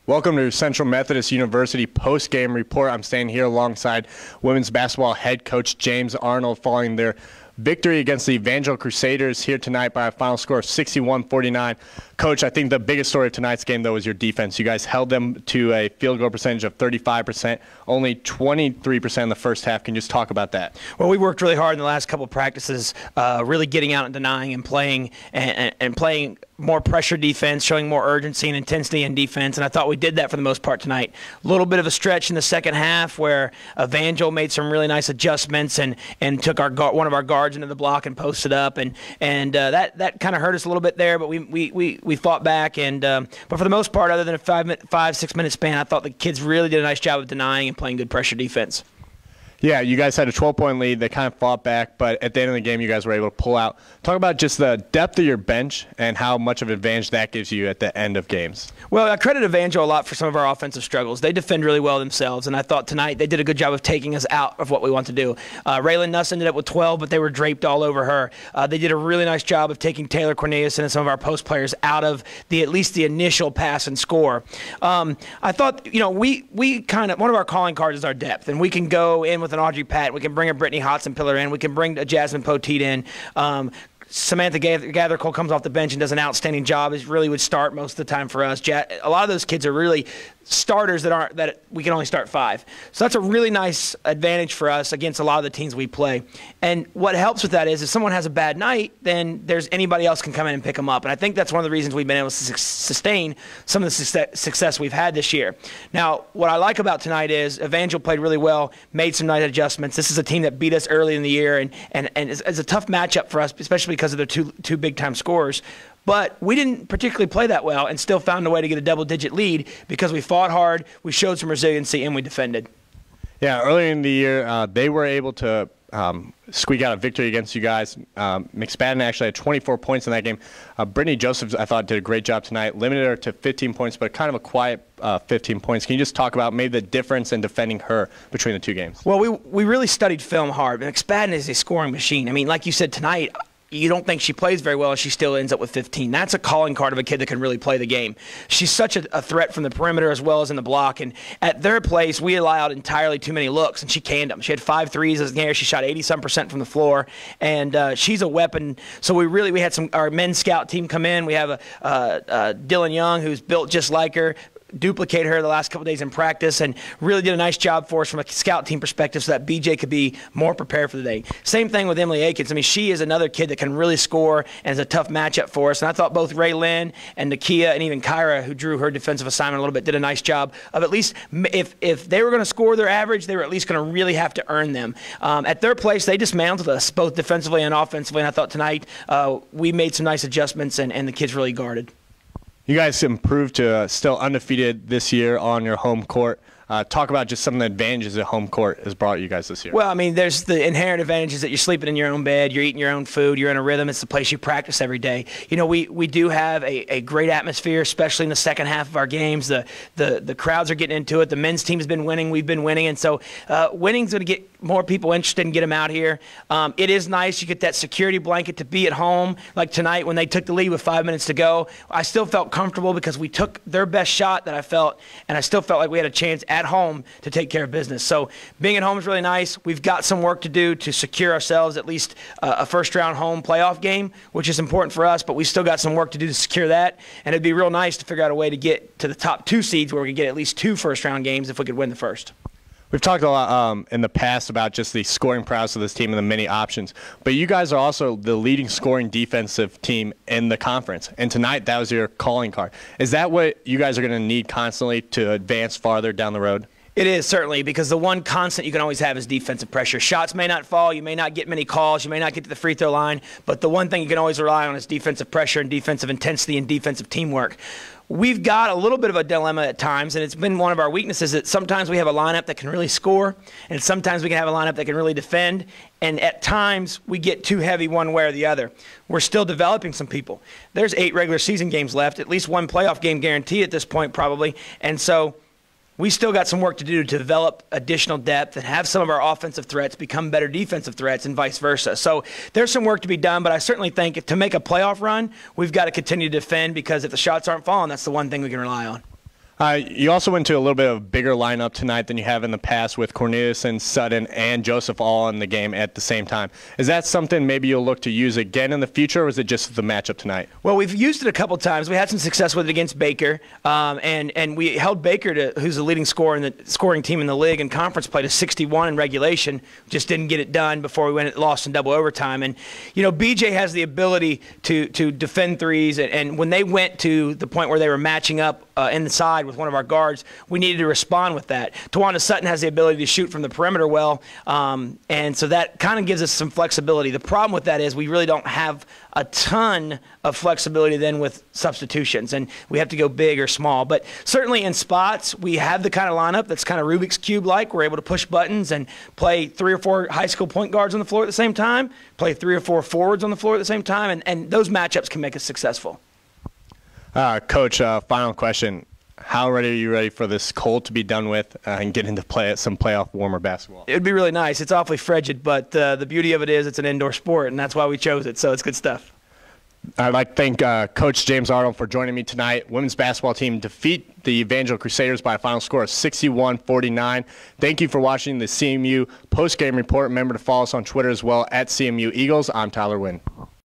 Welcome to Central Methodist University post-game report. I'm staying here alongside women's basketball head coach James Arnold following their victory against the Evangel Crusaders here tonight by a final score of 61-49. Coach, I think the biggest story of tonight's game, though, was your defense. You guys held them to a field goal percentage of 35%, only 23% in the first half. Can you just talk about that? Well, we worked really hard in the last couple of practices, really getting out and denying and playing and playing more pressure defense, showing more urgency and intensity in defense, and I thought we did that for the most part tonight. A little bit of a stretch in the second half where Evangel made some really nice adjustments and took one of our guards into the block and posted up, and that kind of hurt us a little bit there, but we fought back, and but for the most part, other than a 5-6 minute span, I thought the kids really did a nice job of denying and playing good pressure defense. Yeah, you guys had a 12-point lead. They kind of fought back, but at the end of the game, you guys were able to pull out. Talk about just the depth of your bench and how much of an advantage that gives you at the end of games. Well, I credit Evangel a lot for some of our offensive struggles. They defend really well themselves, and I thought tonight they did a good job of taking us out of what we want to do. Raylan Nuss ended up with 12, but they were draped all over her. They did a really nice job of taking Taylor Cornelius and some of our post players out of at least the initial pass and score. I thought, we kind of, one of our calling cards is our depth, and we can go in with an Audrey Patton, we can bring a Brittany Hodson-Pillar in, we can bring a Jasmine Poteet in. Samantha Gathercole comes off the bench and does an outstanding job. It really would start most of the time for us. A lot of those kids are really starters that we can only start 5. So that's a really nice advantage for us against a lot of the teams we play. And what helps with that is if someone has a bad night, then there's anybody else can come in and pick them up. And I think that's one of the reasons we've been able to sustain some of the success we've had this year. Now, what I like about tonight is Evangel played really well, made some nice adjustments. This is a team that beat us early in the year, and it's a tough matchup for us, especially because of their two big-time scorers. But we didn't particularly play that well and still found a way to get a double-digit lead because we fought hard, we showed some resiliency, and we defended. Yeah, earlier in the year, they were able to squeak out a victory against you guys. McSpadden actually had 24 points in that game. Brittany Joseph, I thought, did a great job tonight. Limited her to 15 points, but kind of a quiet 15 points. Can you just talk about maybe the difference in defending her between the two games? Well, we really studied film hard. McSpadden is a scoring machine. I mean, like you said tonight, you don't think she plays very well and she still ends up with 15. That's a calling card of a kid that can really play the game. She's such a threat from the perimeter as well as in the block. And at their place, we allowed entirely too many looks, and she canned them. She had 5 threes in the air. She shot 80-some% from the floor, and she's a weapon. So we had our men's scout team come in. We have Dylan Young, who's built just like her, duplicate her the last couple days in practice, and really did a nice job for us from a scout team perspective so that BJ could be more prepared for the day. Same thing with Emily Akins. I mean, she is another kid that can really score and is a tough matchup for us. And I thought both Ray Lynn and Nakia and even Kyra, who drew her defensive assignment a little bit, did a nice job of at least, if they were going to score their average, they were at least going to really have to earn them. At their place, they dismantled us both defensively and offensively, and I thought tonight we made some nice adjustments, and the kids really guarded. You guys improved to still undefeated this year on your home court. Talk about just some of the advantages that home court has brought you guys this year. Well, I mean, there's the inherent advantages that you're sleeping in your own bed, you're eating your own food, you're in a rhythm. It's the place you practice every day. We do have a great atmosphere, especially in the second half of our games. The crowds are getting into it. The men's team has been winning. We've been winning. And so winning's going to get more people interested and get them out here. It is nice. You get that security blanket to be at home. Like tonight when they took the lead with 5 minutes to go, I still felt comfortable because we took their best shot that I felt, and I still felt like we had a chance at home to take care of business. So being at home is really nice. We've got some work to do to secure ourselves at least a first-round home playoff game, which is important for us, but we still got some work to do to secure that, and it'd be real nice to figure out a way to get to the top 2 seeds where we could get at least 2 first-round games if we could win the first. We've talked a lot in the past about just the scoring prowess of this team and the many options, but you guys are also the leading scoring defensive team in the conference, and tonight that was your calling card. Is that what you guys are going to need constantly to advance farther down the road? It is, certainly, because the one constant you can always have is defensive pressure. Shots may not fall, you may not get many calls, you may not get to the free throw line, but the one thing you can always rely on is defensive pressure and defensive intensity and defensive teamwork. We've got a little bit of a dilemma at times, and it's been one of our weaknesses that sometimes we have a lineup that can really score, and sometimes we can have a lineup that can really defend, and at times we get too heavy one way or the other. We're still developing some people. There's 8 regular season games left, at least 1 playoff game guaranteed at this point probably, and so we still got some work to do to develop additional depth and have some of our offensive threats become better defensive threats and vice versa. So there's some work to be done, but I certainly think to make a playoff run, we've got to continue to defend because if the shots aren't falling, that's the one thing we can rely on. You also went to a little bit of a bigger lineup tonight than you have in the past with Corneliuson, Sutton, and Joseph all in the game at the same time. Is that something maybe you'll look to use again in the future, or was it just the matchup tonight? Well, we've used it a couple times. We had some success with it against Baker, and we held Baker, who's the leading scorer in the scoring team in the league in conference play, to 61 in regulation. Just didn't get it done before we lost in double overtime. And BJ has the ability to defend threes, and when they went to the point where they were matching up inside with one of our guards, we needed to respond with that. Tawana Sutton has the ability to shoot from the perimeter well, and so that kind of gives us some flexibility. The problem with that is we really don't have a ton of flexibility then with substitutions, and we have to go big or small. But certainly in spots, we have the kind of lineup that's kind of Rubik's Cube-like. We're able to push buttons and play 3 or 4 high school point guards on the floor at the same time, play 3 or 4 forwards on the floor at the same time, and those matchups can make us successful. Coach, final question. How ready are you ready for this cold to be done with and get into some playoff warmer basketball? It would be really nice. It's awfully frigid, but the beauty of it is it's an indoor sport, and that's why we chose it, so it's good stuff. I'd like to thank Coach James Arnold for joining me tonight. Women's basketball team defeat the Evangel Crusaders by a final score of 61-49. Thank you for watching the CMU postgame report. Remember to follow us on Twitter as well, at CMU Eagles. I'm Tyler Wynn.